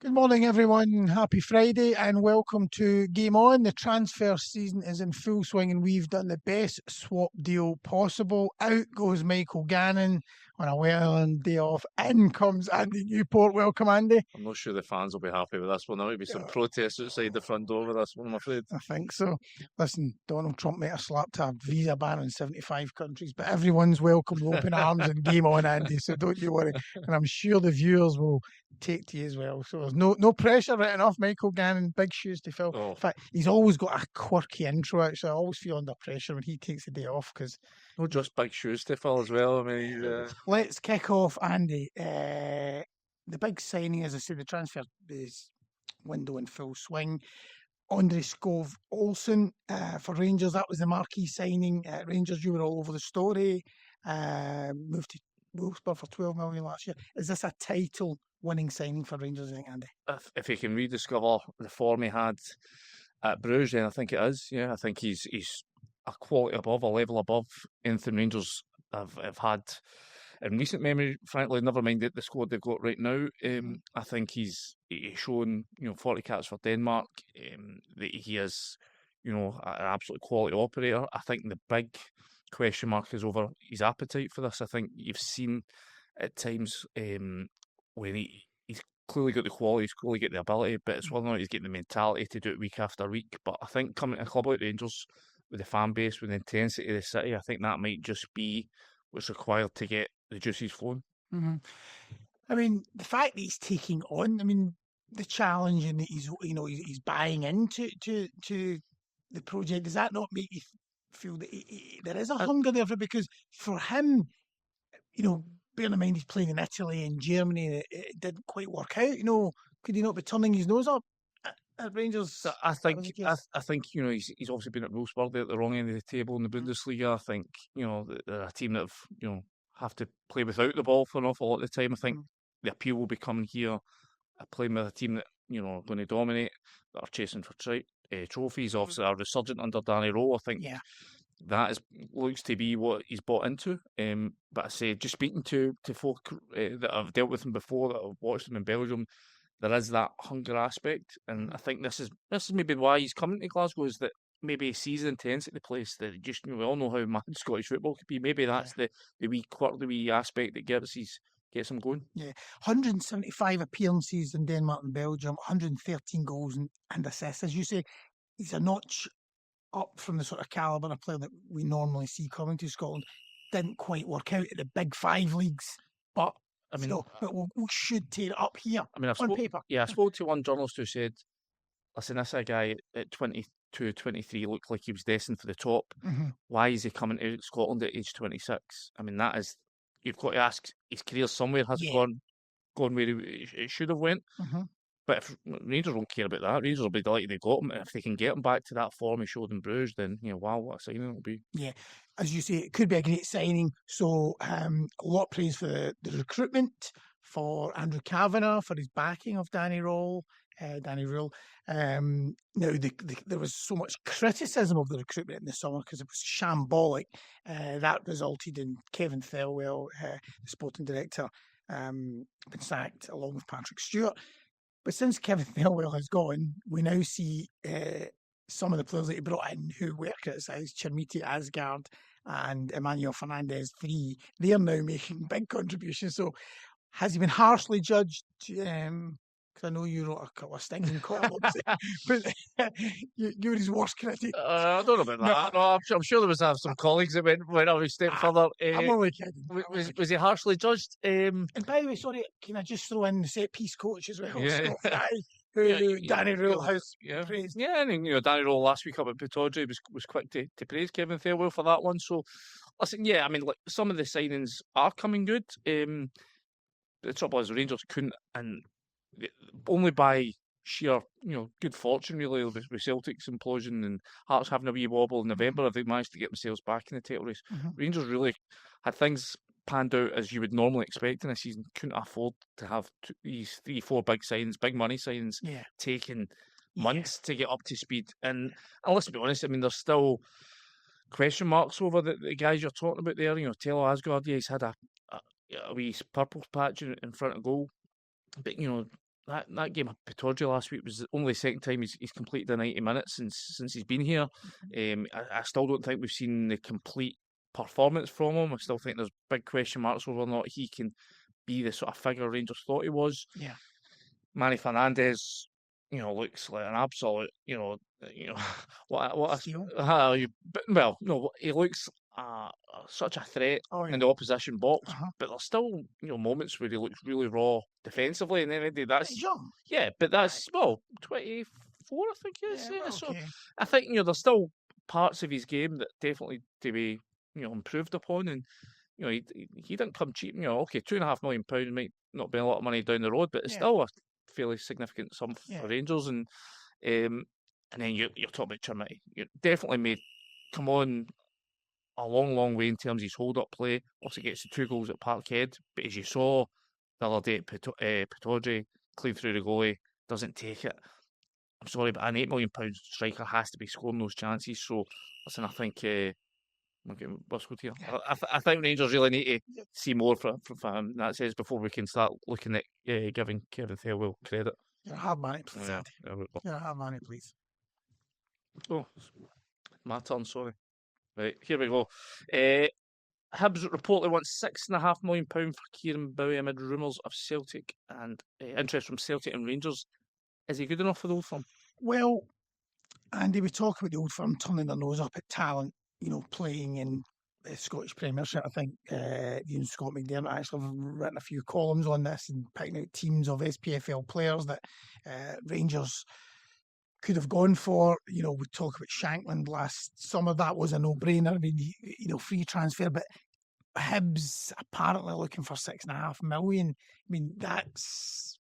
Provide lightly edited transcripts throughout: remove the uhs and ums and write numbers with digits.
Good morning, everyone. Happy Friday and welcome to Game On. The transfer season is in full swing and we've done the best swap deal possible. Out goes Michael Gannon on a well-earned day off. In comes Andy Newport. Welcome, Andy. I'm not sure the fans will be happy with this one. There might be some protests outside the front door with this one, I'm afraid. I think so. Listen, Donald Trump might have slapped a visa ban in 75 countries, but everyone's welcome with open arms and Game On, Andy, so don't you worry. And I'm sure the viewers will take to you as well. So there's no pressure written off Michael Gannon, big shoes to fill. Oh. In fact, he's always got a quirky intro, actually. I always feel under pressure when he takes the day off because... Not just big shoes to fill as well. I mean, Let's kick off, Andy. The big signing, as I said, the transfer window in full swing. Andre Skov Olsen for Rangers. That was the marquee signing. Rangers, you were all over the story. Moved to Wolfsburg for 12 million last year. Is this a title-winning signing for Rangers, I think, Andy? if he can rediscover the form he had at Bruges, then I think it is. Yeah, I think he's a quality above, a level above anything Rangers have had in recent memory. Frankly, never mind the squad they've got right now. I think he's shown 40 caps for Denmark. That he is an absolute quality operator. I think the big question mark is over his appetite for this. I think you've seen at times when he's clearly got the quality, he's clearly got the ability, but it's whether or not he's getting the mentality to do it week after week. But I think coming to a club like Rangers with the fan base, with the intensity of the city, I think that might just be what's required to get the juices flowing. Mm-hmm. I mean, the fact that he's taking on, the challenge and that he's buying into the project, does that not make you feel that there is a hunger there? Because for him, bearing in mind he's playing in Italy and Germany, and it didn't quite work out. Could he not be turning his nose up at Rangers? I think he's obviously been at Wolfsburg at the wrong end of the table in the Bundesliga. I think they're a team that have to play without the ball for an awful lot of the time. I think the appeal will be coming here, playing with a team that are going to dominate, that are chasing for trophies. Obviously, are resurgent under Danny Rowe. I think that looks to be what he's bought into. But I say, just speaking to folk that have dealt with him before, that have watched him in Belgium, there is that hunger aspect, and I think this is maybe why he's coming to Glasgow, is that maybe he sees the intensity of the place. That just we all know how mad Scottish football could be. Maybe that's the wee quirk, the wee aspect that gets him going. Yeah, 175 appearances in Denmark and Belgium, 113 goals and assists. As you say, he's a notch up from the sort of calibre of player that we normally see coming to Scotland. Didn't quite work out at the big five leagues, but we should tear it up here on paper. Yeah, I spoke to one journalist who said, listen, this guy at 22, 23 looked like he was destined for the top. Mm-hmm. Why is he coming to Scotland at age 26? I mean, that is, you've got to ask, his career somewhere has gone where it should have went. Mm-hmm. But if Rangers don't care about that, Rangers will be delighted they got him. And if they can get him back to that form he showed in Bruges, then, wow, what a signing it'll be. Yeah, as you say, it could be a great signing. So a lot of praise for the recruitment, for Andrew Kavanagh, for his backing of Danny Rule. Now, there was so much criticism of the recruitment in the summer because it was shambolic. That resulted in Kevin Thewell, the sporting director, been sacked along with Patrick Stewart. But since Kevin Thewell has gone, we now see some of the players that he brought in who were criticised, Chermiti, Asgard and Emmanuel Fernandez, three. They are now making big contributions. So has he been harshly judged? Because I know you wrote a couple of stinging columns, but you're his worst critic. I don't know about that. No, I'm sure there was some colleagues that went a step further. I'm only kidding. Was he harshly judged? And by the way, sorry, can I just throw in the set piece coach as well? Yeah. Who Danny Rule has praised. Yeah, and Danny Rule last week up at Pittodrie was quick to praise Kevin Thewell for that one. So, listen, some of the signings are coming good. The trouble is Rangers couldn't, and only by sheer, good fortune really, with Celtic's implosion and Hearts having a wee wobble in November, have they managed to get themselves back in the title race. Mm-hmm. Rangers really had things panned out as you would normally expect in a season. Couldn't afford to have these 3-4 big money signings taking months to get up to speed. And let's be honest, there's still question marks over the guys you're talking about there. Taylor Asgard, he's had a wee purple patch in front of goal. But, that game of Pittodrie last week was the only second time he's completed the 90 minutes since he's been here. I still don't think we've seen the complete performance from him. I still think there's big question marks over whether or not he can be the sort of figure Rangers thought he was. Yeah. Manny Fernandez, looks like an absolute, what Steal. well, no, he looks such a threat in the opposition box, but there's still, moments where he looks really raw defensively, and then that's young. Yeah, but that's 24, I think he is. Yeah, well, so okay. I think there's still parts of his game that definitely to be improved upon, and he didn't come cheap. Okay, £2.5 million might not be a lot of money down the road, but it's still a fairly significant sum for Rangers, and then you're talking about Chermity. You definitely made come on a long way in terms of his hold-up play. Also gets the 2 goals at Parkhead, but as you saw the other day at Pittodrie, clean through the goalie, doesn't take it. I'm sorry, but an £8 million striker has to be scoring those chances. So, listen, I think I'm getting whistled here. I think Rangers really need to see more from him. That says before we can start looking at giving Kieron Thewell credit. You're a hard man, please. You're a hard man, please. Oh, my turn. Sorry. Right, here we go. Hibs reportedly wants £6.5 million for Kieron Bowie amid rumours of Celtic and interest from Celtic and Rangers. Is he good enough for the Old Firm? Well, Andy, we talk about the Old Firm turning their nose up at talent, playing in the Scottish Premiership. I think you and Scott McDermott actually have written a few columns on this and picking out teams of SPFL players that Rangers could have gone for. We talk about Shankland last summer. That was a no-brainer. I mean, free transfer, but Hibs apparently looking for £6.5 million. I mean, that's,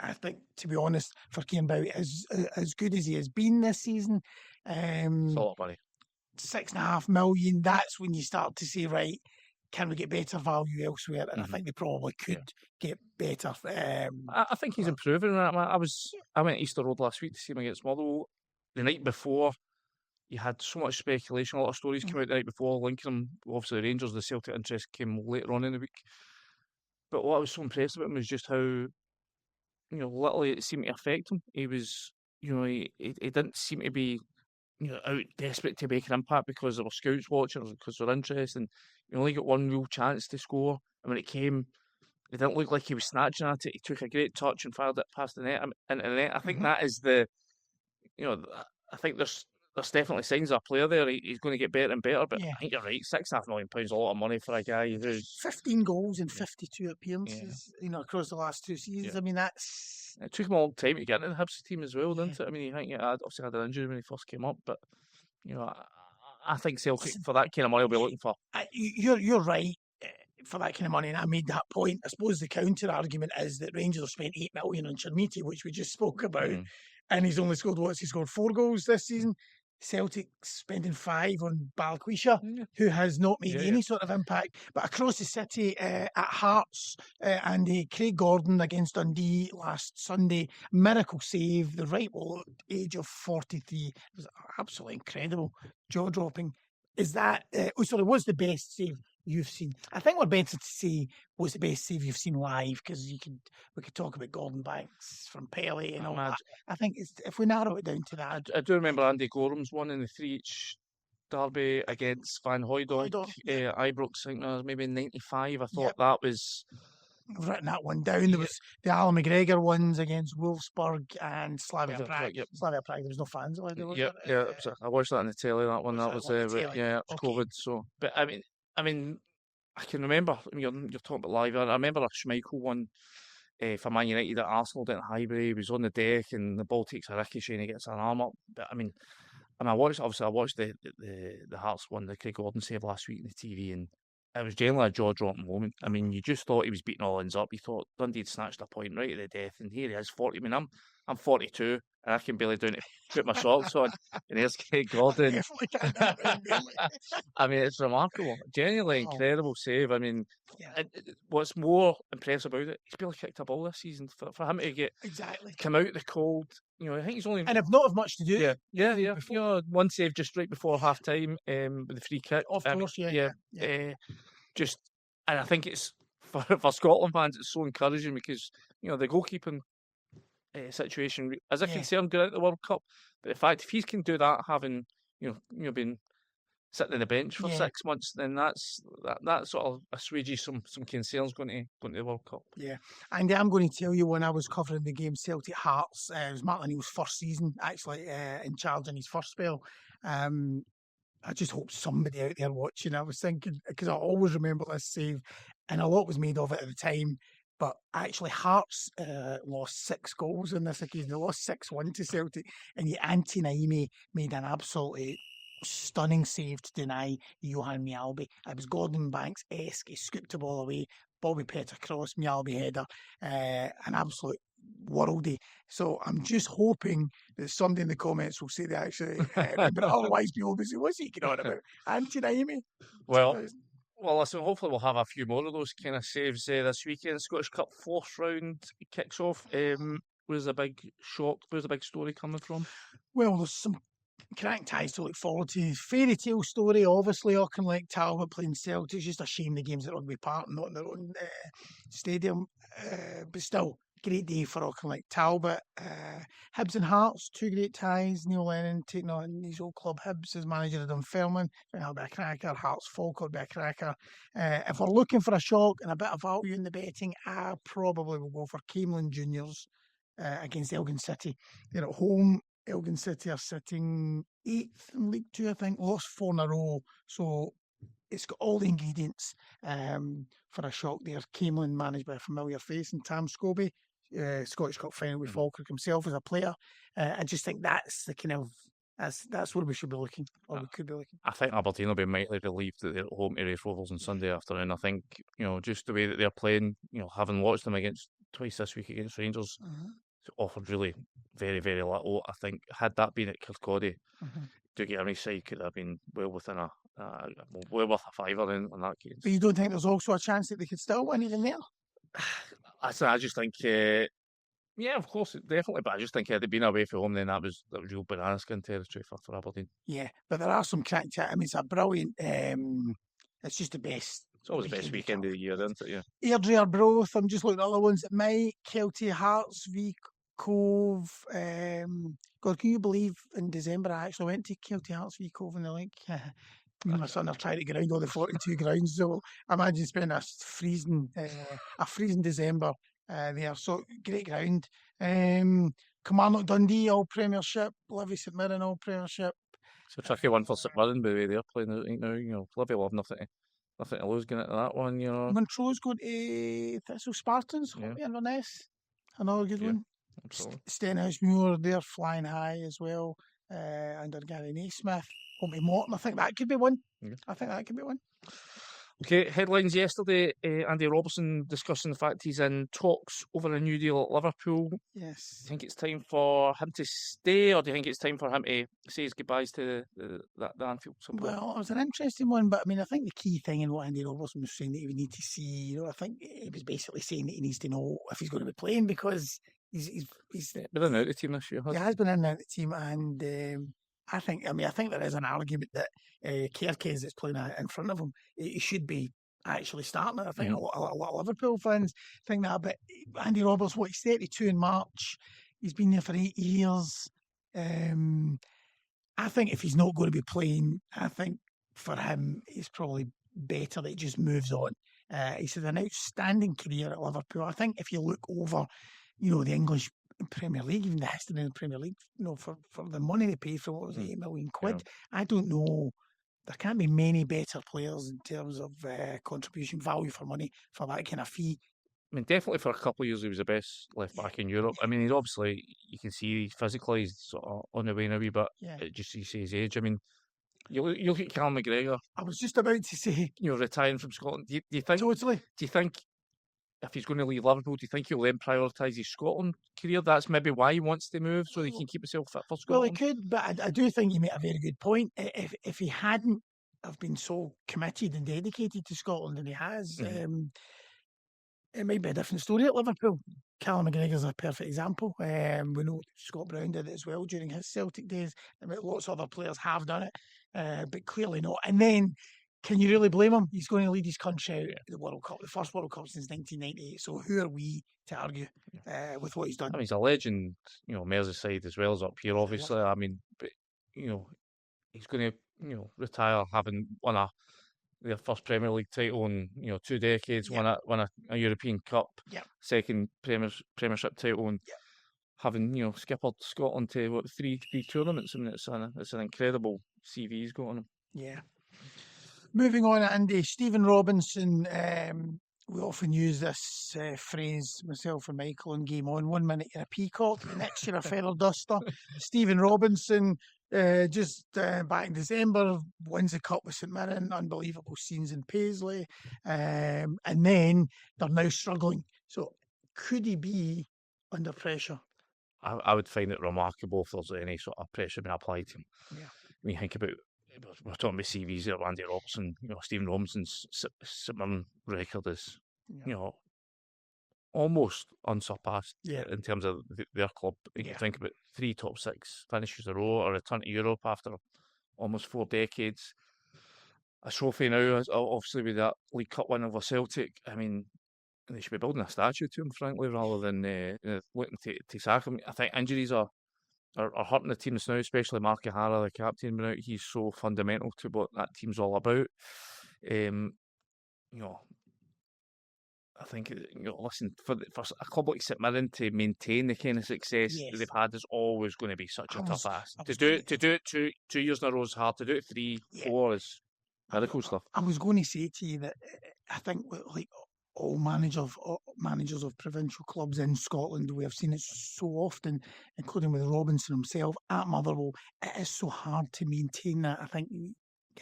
I think, to be honest, for Kieron Bowie, as good as he has been this season. It's a lot of money. £6.5 million, that's when you start to say, right, can we get better value elsewhere? And I think they probably could get better. I think he's improving. I went Easter Road last week to see him against Motherwell. The night before, you had so much speculation. A lot of stories came out the night before linking him. Obviously, the Rangers, the Celtic interest came later on in the week. But what I was so impressed about him was just how, little it seemed to affect him. He was, he didn't seem to be out desperate to make an impact because there were scouts watching or because they're interested. And he only got one real chance to score. And when it came, it didn't look like he was snatching at it. He took a great touch and fired it past the net. Into the net. I think that is the, I think there's definitely signs of a player there. He's going to get better and better. But I think you're right. £6.5 million is a lot of money for a guy who's 15 goals in 52 appearances, across the last 2 seasons. I mean, that's. It took him a long time to get into the Hibs team as well, didn't it? I mean, I think he obviously had an injury when he first came up, but I think Celtic for that kind of money will be looking for. You're right for that kind of money, and I made that point. I suppose the counter argument is that Rangers have spent £8 million on Chermity, which we just spoke about, and he's only scored he scored 4 goals this season. Celtic spending 5 on Balquisha, who has not made any sort of impact. But across the city, at Hearts, and Craig Gordon against Dundee last Sunday, miracle save, the right wall at the age of 43. It was absolutely incredible, jaw-dropping. Is that, what's the best save you've seen? I think we're better to say what's the best save you've seen live, because we could talk about Gordon Banks from Pele and all that. I think if we narrow it down to that. I do remember Andy Gorham's one in the 3-each derby against Van Hooijdonk. Ibrox, I think that was maybe in 95. I thought that was... I've written that one down. There was the Alan McGregor ones against Wolfsburg and Slavia Prague. Slavia Prague, there was no fans allowed. I watched that on the telly. That one, it was COVID. So, but I mean, I can remember. You're talking about live. I remember a Schmeichel one for Man United at Arsenal down at Highbury. He was on the deck and the ball takes a ricochet and he gets an arm up. But I watched the Hearts one, the Craig Gordon save last week on the TV, and it was generally a jaw-dropping moment. I mean, you just thought he was beating all ends up. You thought Dundee had snatched a point right at the death, and here he is, 40. I mean, I'm 42, and I can barely down to put my socks on, and there's Craig Gordon. I mean, it's remarkable. Genuinely incredible save. I mean, what's more impressive about it, he's barely kicked a ball this season. For him to come out the cold, I think he's only... And have not have much to do. Yeah. One save just right before half-time with the free kick. Of course, and I think it's, for Scotland fans, it's so encouraging because, the goalkeeping situation as a Yeah. concern going out the World Cup. But the fact if he can do that, having been sitting on the bench for 6 months, then that sort of assuages some concerns going to the World Cup. Yeah, and I'm going to tell you, when I was covering the game Celtic Hearts, it was Martin O'Neill's first season actually in charge in his first spell. I just hope somebody out there watching. I was thinking, because I always remember this save, and a lot was made of it at the time. But actually, Hearts lost 6 goals on this occasion. They lost 6-1 to Celtic, and yet Antti Naimi made an absolutely stunning save to deny Johan Mjalby. It was Gordon Banks-esque. He scooped the ball away. Bobby Petter cross, Mjalby header, an absolute worldie. So I'm just hoping that somebody in the comments will say they actually, but otherwise people will say, what's he getting on about? Antti Naimi. Well, listen, hopefully we'll have a few more of those kind of saves this weekend. Scottish Cup 4th round kicks off. Where's the big shock? Where's the big story coming from? Well, there's some cracking ties to look forward to. Fairy tale story, obviously, Auchinleck Talbot playing Celtic. It's just a shame the game's at Rugby Park, not in their own stadium. But still, great day for Auchinleck Talbot. Hibs and Hearts, 2 great ties. Neil Lennon taking on his old club Hibs as manager of Dunfermline. That'll be a cracker. Hearts Falkirk will be a cracker. If we're looking for a shock and a bit of value in the betting, I probably will go for Camelin Juniors against Elgin City. They're at home. Elgin City are sitting 8th in League 2, I think, lost 4 in a row. So it's got all the ingredients for a shock there. Camelin managed by a familiar face, and Tam Scobie, Scottish Cup final with Falkirk himself as a player. I just think that's the kind of that's where we should be looking, or we could be looking. I think Aberdeen will be mightily relieved that they're at home to Raith Rovers on Sunday afternoon. I think, just the way that they're playing, having watched them twice this week against Rangers, offered really very, very little. I think had that been at Kirkcaldy, Dougie Imrie's side could have been well within well worth a fiver in that game. But you don't think there's also a chance that they could still win even there? I just think, yeah, of course, definitely. But I just think had it been away from home, then that was real banana skin territory for Aberdeen. Yeah, but there are some crack chat. I mean, it's a brilliant. It's just the best. It's always the best weekend of the year, isn't it? Yeah. Airdrie Arbroath. I'm just looking at other ones that might. Kelty Hearts v Cove. God, can you believe in December I actually went to Kelty Hearts v Cove in the link? Me and my son are trying to get around all the 42 grounds. So I imagine spending a freezing December there. So great ground. Kilmarnock Dundee all Premiership. Livy St Mirren all Premiership. It's a tricky one for St Mirren, by the way they're playing right now. Livy will have nothing to lose going into that one. Montrose going to Thistle Spartans. Yeah. Inverness, another good one. Stenhousemuir, they're flying high as well under Gary Naismith. Home to Morton, I think that could be one. Okay, headlines yesterday. Andy Robertson discussing the fact he's in talks over a new deal at Liverpool. Yes. Do you think it's time for him to stay, or do you think it's time for him to say his goodbyes to the Anfield support? Well, it was an interesting one, but I mean, I think the key thing in what Andy Robertson was saying that he would need to see, I think he was basically saying that he needs to know if he's going to be playing, because he's been in and out of the team this year. He has been in and out of the team, and I think there is an argument that Kerkez that's playing in front of him, he should be actually starting it. I think a lot of Liverpool fans think that, but Andy Roberts, he's 32 in March. He's been there for 8 years. I think if he's not going to be playing, I think for him, it's probably better that he just moves on. He's had an outstanding career at Liverpool. I think if you look over, the English Premier League, even the history in the Premier League, for the money they paid for, what was it, £8 million? I don't know. There can't be many better players in terms of contribution value for money for that kind of fee. I mean, definitely for a couple of years he was the best left back in Europe. I mean, he's obviously, you can see physically he's sort of on the way now a wee bit. Just you see his age. I mean, you look at Callum McGregor. I was just about to say, retiring from Scotland. Do you think? Totally. Do you think if he's going to leave Liverpool, do you think he'll then prioritise his Scotland career? That's maybe why he wants to move, so he can keep himself fit for Scotland. Well, he could, but I do think you made a very good point. If he hadn't have been so committed and dedicated to Scotland, and he has, it might be a different story at Liverpool. Callum McGregor's a perfect example. We know Scott Brown did it as well during his Celtic days. Lots of other players have done it, but clearly not. And then can you really blame him? He's going to lead his country out the World Cup, the first World Cup since 1998. So who are we to argue with what he's done? I mean, he's a legend, Merseyside as well as up here, obviously. I mean, but, he's going to, retire having won their first Premier League title in, 2 decades, won a European Cup, second Premiership title, and having, skippered Scotland to, three tournaments. I mean, it's an incredible CV he's got on him. Yeah. Moving on, Andy, Stephen Robinson. We often use this phrase, myself and Michael, in Game On: 1 minute you're a peacock, the next you're a feather duster. Stephen Robinson, just back in December, wins the Cup with St Mirren, unbelievable scenes in Paisley, and then they're now struggling. So could he be under pressure? I would find it remarkable if there's any sort of pressure being applied to him. Yeah. When you think about, we're talking about CVs there, Andy Robertson, Stephen Robinson's St Mirren record is, almost unsurpassed in terms of their club. You can think about 3 top 6 finishes in a row, a return to Europe after almost 4 decades. A trophy now, obviously, with that League Cup win over Celtic. I mean, they should be building a statue to him, frankly, rather than looking to sack him. I think injuries are hurting the teams now, especially Mark O'Hara, the captain, but he's so fundamental to what that team's all about. I think, listen, for a club like St Mirren to maintain the kind of success that they've had is always going to be such a tough ask. To do it 2 years in a row is hard. To do it 3, 4 is miracle stuff. I was going to say to you that I think, like all managers of provincial clubs in Scotland, we have seen it so often, including with Robinson himself at Motherwell. It is so hard to maintain that. I think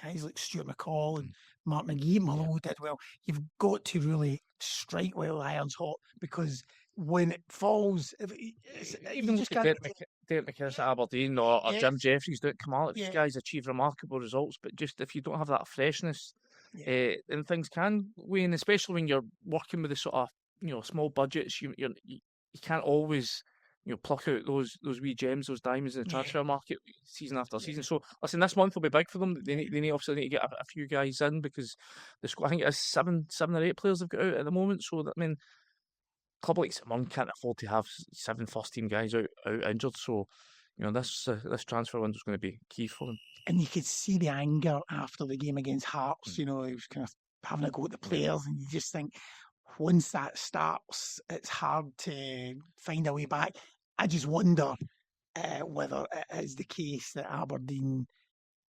guys like Stuart McCall and Mark McGee at Motherwell did well. You've got to really strike while the iron's hot, because when it falls, even look at Derek McInnes at Aberdeen or Jim Jeffries down at Kilmarnock, these guys achieve remarkable results, but just if you don't have that freshness, then things can wane, especially when you're working with the sort of small budgets. You can't always pluck out those wee gems, those diamonds in the transfer market season after season. So listen, this month will be big for them. They obviously need to get a few guys in, because the squad, I think it is 7 or 8 players they've got out at the moment. So that, I mean, a club like St Mirren can't afford to have 7 first team guys out injured. So this transfer window is going to be key for them. And you could see the anger after the game against Hearts. He was kind of having a go at the players, and you just think, once that starts, it's hard to find a way back. I just wonder whether it is the case that Aberdeen,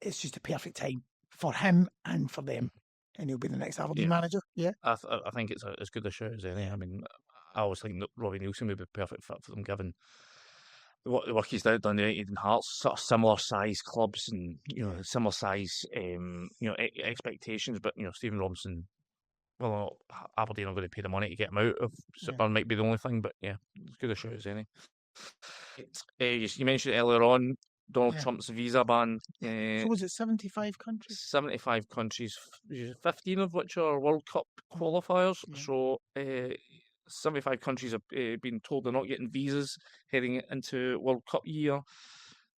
it's just a perfect time for him and for them, and he'll be the next Aberdeen manager. Yeah, I think it's as good a shout as any. I mean, I always think that Robbie Neilson would be perfect fit for them, given the work he's done at United and Hearts, sort of similar size clubs and similar size expectations. But Stephen Robinson, well, Aberdeen are going to pay the money to get him out of St Mirren, might be the only thing. But as good a shout as any. You mentioned earlier on Donald Trump's visa ban. So was it 75 countries? 75 countries, 15 of which are World Cup qualifiers. So 75 countries have been told they're not getting visas heading into World Cup year.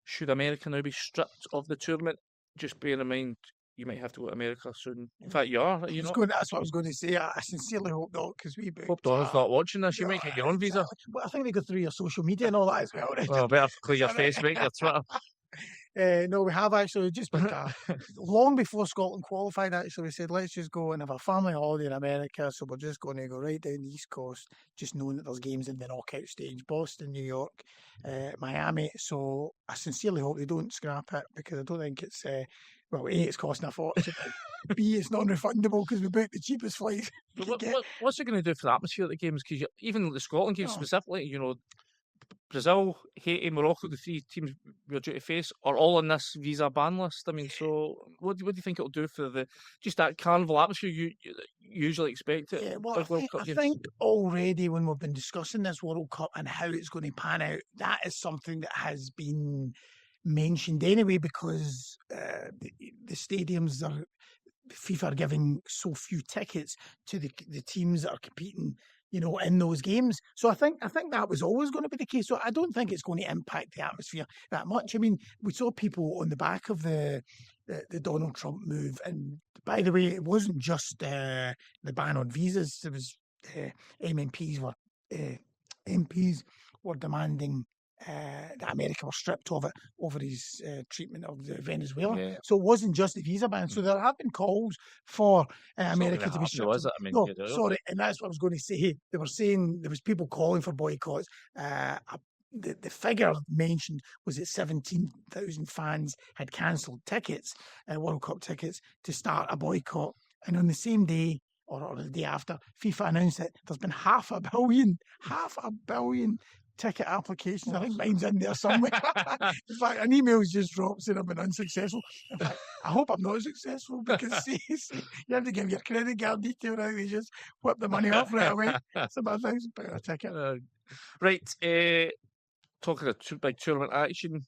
Should America now be stripped of the tournament? Just bear in mind, you might have to go to America soon. In fact, you are. That's what I was going to say. I sincerely hope not, because we booked. Hope Donald's not watching this. You might get your own visa. Well, I think they go through your social media and all that as well. Right? Well, better clear your Facebook, your Twitter. No, we have actually just booked long before Scotland qualified. Actually, we said let's just go and have a family holiday in America. So we're just going to go right down the East Coast, just knowing that there's games in the knockout stage: Boston, New York, Miami. So I sincerely hope they don't scrap it, because I don't think it's. Well, A, it's costing a fortune. B, it's non-refundable because we booked the cheapest flights. What's it going to do for the atmosphere at the games? Because even the Scotland games specifically, Brazil, Haiti, Morocco, the 3 teams we're due to face, are all on this visa ban list. I mean, so what do you think it'll do for just that carnival atmosphere you usually expect it? Yeah, well, I think already when we've been discussing this World Cup and how it's going to pan out, that is something that has been mentioned anyway, because the stadiums are, FIFA are giving so few tickets to the teams that are competing, in those games. So I think that was always going to be the case. So I don't think it's going to impact the atmosphere that much. I mean, we saw people on the back of the Donald Trump move and By the way, it wasn't just the ban on visas. There was MPs were demanding that America were stripped of it over his treatment of the Venezuela. Yeah. So it wasn't just the visa ban. So there have been calls for America to be stripped. Was it? I mean, no, sorry, and that's what I was going to say. They were saying there was people calling for boycotts. The figure mentioned was that 17,000 fans had cancelled tickets, World Cup tickets, to start a boycott. And on the same day, or the day after, FIFA announced that there's been half a billion ticket applications. I think mine's in there somewhere. In fact, an email's just dropped saying I've been unsuccessful. In fact, I hope I'm not successful because you have to give your credit card detail out. They just whip the money off right away. It's about £1,000 a ticket. Right. Talking of big tournament action,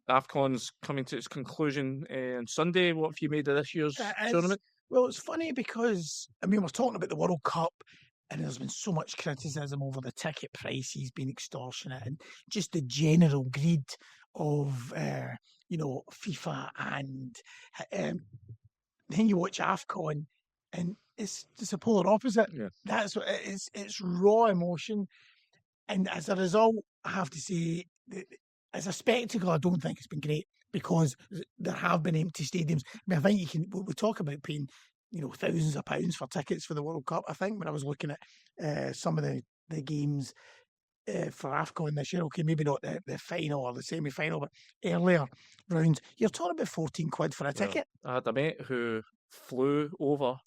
AFCON's coming to its conclusion on Sunday. What have you made of this year's tournament? Well, it's funny because, we're talking about the World Cup and there's been so much criticism over the ticket prices being extortionate and just the general greed of, FIFA. And then you watch AFCON and it's the polar opposite. Yeah. That's what it is. It's raw emotion. And as a result, I have to say, as a spectacle, I don't think it's been great because there have been empty stadiums. I think we talk about paying, thousands of pounds for tickets for the World Cup. I think when I was looking at some of the games for AFCON this year, okay, maybe not the final or the semi-final, but earlier rounds, you're talking about £14 for a ticket. I had a mate who flew over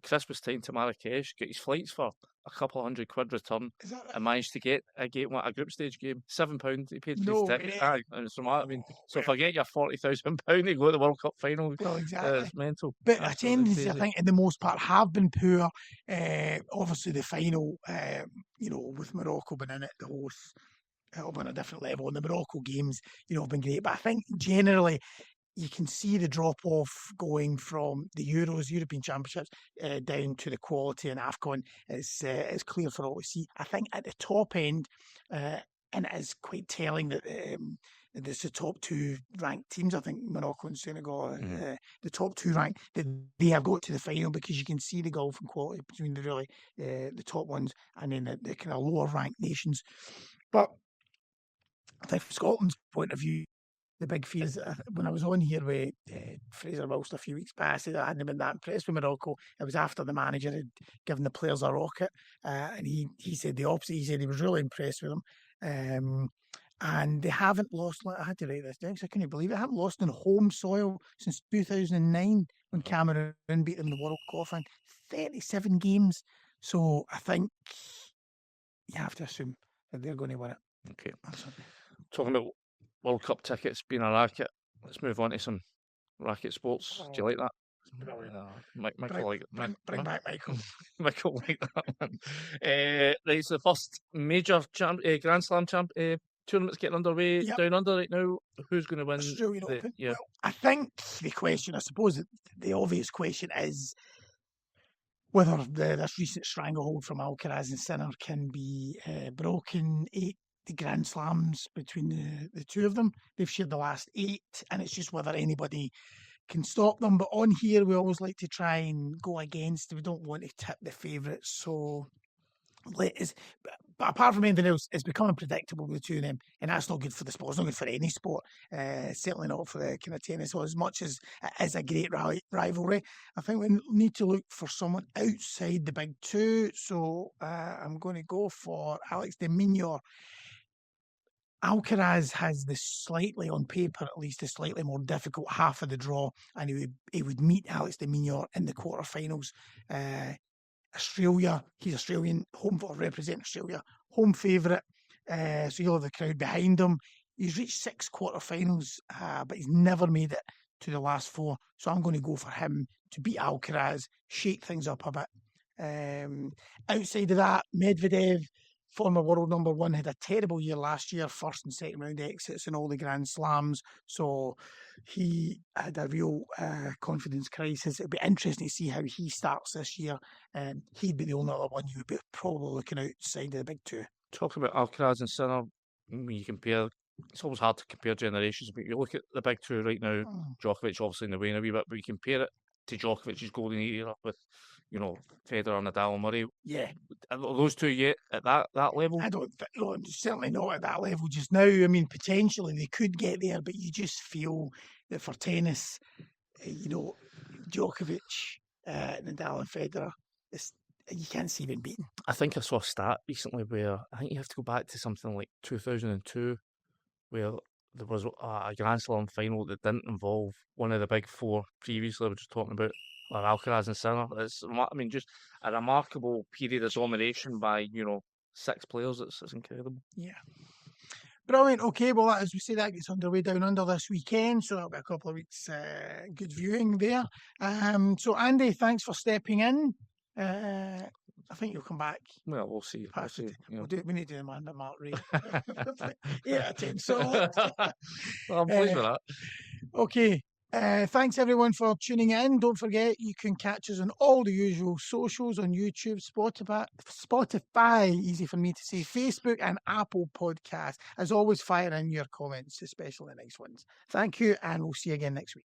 Christmas time to Marrakesh, get his flights for a couple of £100 return, and managed to get a group stage game. £7 he paid for his ticket. And it's remarkable. So if I get you £40,000 to go to the World Cup final, well, exactly. It's mental. But attendances, I think, in the most part, have been poor. Obviously, the final, with Morocco being in it, the hosts, it'll be on a different level. And the Morocco games, have been great. But I think generally, you can see the drop-off going from the European Championships, down to the quality in AFCON. It's clear for all to see. I think at the top end, and it is quite telling that there's the top two ranked teams. I think Morocco and Senegal, the top two ranked, that they have got to the final because you can see the gulf in quality between the top ones and then the kind of lower ranked nations. But I think from Scotland's point of view, the big fear is when I was on here with Fraser Wilson a few weeks back, I said I hadn't been that impressed with Morocco. It was after the manager had given the players a rocket, and he said the opposite. He said he was really impressed with them. And they haven't lost, I had to write this down because I couldn't believe it, they haven't lost on home soil since 2009 when Cameroon beat them in the World Qualifying. 37 games. So I think you have to assume that they're going to win it. Okay. Talking about World Cup tickets being a racket, let's move on to some racket sports. Do you like that? Michael like that. Bring back Michael. Michael like that one. Right, so the first major Grand Slam tournament's getting underway down under right now. Who's going to win? Australian Open. Well, I think the question, I suppose the obvious question is whether this recent stranglehold from Alcaraz and Sinner can be broken. The Grand Slams between the two of them. They've shared the last 8, and it's just whether anybody can stop them. But on here, we always like to try and go against. We don't want to tip the favourites. So, but apart from anything else, it's becoming predictable with the two of them, and that's not good for the sport. It's not good for any sport. Certainly not for the kind of tennis. So as much as it is a great rivalry, I think we need to look for someone outside the big two. So I'm going to go for Alex de Minaur. Alcaraz has on paper at least, the slightly more difficult half of the draw, and he would meet Alex de Minaur in the quarterfinals. Australia, he's Australian, representing Australia, home favourite, so he'll have the crowd behind him. He's reached 6 quarterfinals, but he's never made it to the last 4, so I'm going to go for him to beat Alcaraz, shake things up a bit. Outside of that, Medvedev, former world number 1, had a terrible year last year, first and second round exits in all the Grand Slams. So he had a real confidence crisis. It'd be interesting to see how he starts this year. He'd be the only other one you would be probably looking outside of the big two. Talking about Alcaraz and Sinner, when you compare, it's always hard to compare generations, but you look at the big two right now, Djokovic obviously in the way a wee bit, but you compare it to Djokovic's golden era with, Federer, Nadal, and Murray. Yeah. Are those two yet at that level? I don't think, no, certainly not at that level just now. I mean, potentially they could get there, but you just feel that for tennis, Djokovic, Nadal, and Federer, you can't see them beaten. I think I saw a stat recently where I think you have to go back to something like 2002, where there was a Grand Slam final that didn't involve one of the big four previously. We're just talking about Alcaraz and Sinner. Just a remarkable period of domination by 6 players. It's incredible. Yeah. Brilliant. Okay, well, as we say, that gets underway down under this weekend, so that'll be a couple of weeks good viewing there. So, Andy, thanks for stepping in. I think you'll come back. Well, we'll see. We need to demand that Mark Ray. 8 out of 10. So, well, I'm pleased with that. Okay. Thanks everyone for tuning in. Don't forget you can catch us on all the usual socials on YouTube, Spotify, easy for me to say, Facebook and Apple Podcasts. As always, fire in your comments, especially the nice ones. Thank you, and we'll see you again next week.